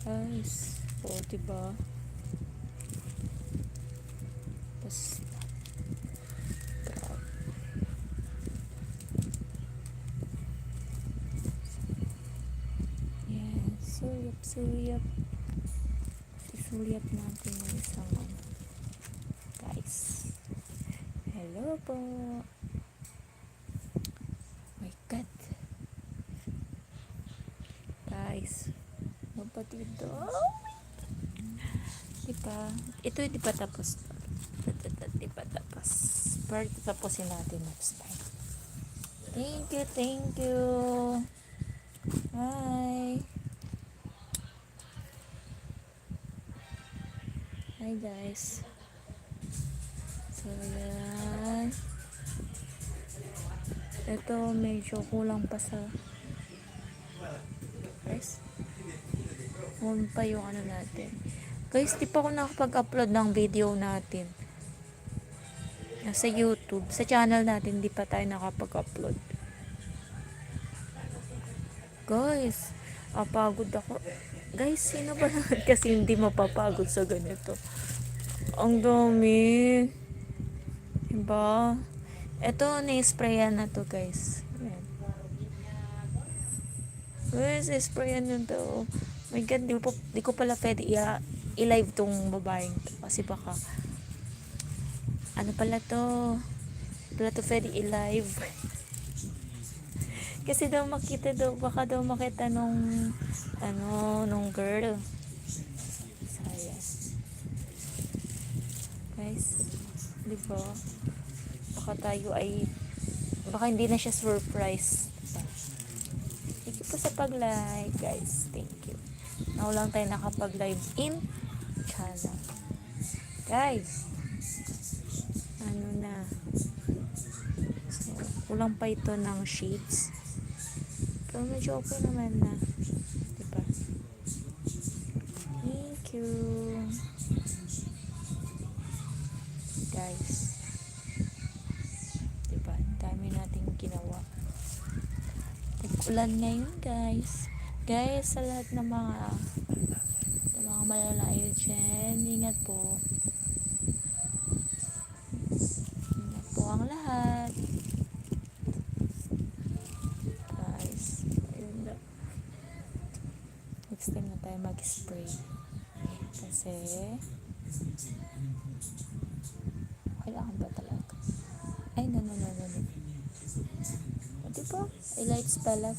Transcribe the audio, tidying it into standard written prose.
Guys, o diba? Basta. Yan, suyap. Isuyap natin yung isang guys. Hello po. My God. Guys, mapatid diba? Ito di pa tapos. Di pa tapos. Pero tapusin natin next time. Thank you. Bye. Hi guys. So yan. Ito medyo kulang pa sa guys. Kulang pa yung ano natin. Guys, di pa ako nakapag-upload ng video natin. Sa YouTube. Sa channel natin, di pa tayo nakapag-upload. Guys, pagod ako. Guys, sino ba naman kasi hindi mapapagod sa ganito? Ang dami. Diba? Ito, na-sprayan na to guys. Ayan. Guys, sprayan na to. My God, di ko pala pwede i-live tong babaeng to. Kasi baka ano pala to pwede i-live. Kasi baka daw makita nung girl. Sayang. Guys, di ba? Baka hindi na siya surprise. Diba? Thank you po sa pag-like, guys. Thank you. Now lang tayo nakapag-live in channel. Guys, so, kulang pa ito ng sheets. Pero medyo okay naman na. Diba? Thank you. Guys. Diba? Dami nating ginawa. Ulan ngayon, guys. Guys, sa lahat ng mga malalayo dyan, ingat po. Ingat po ang lahat. Guys, ayun na. Next time na tayo mag-spray. Kasi kailangan ba talaga? Ay, no. Diba? I lights pala,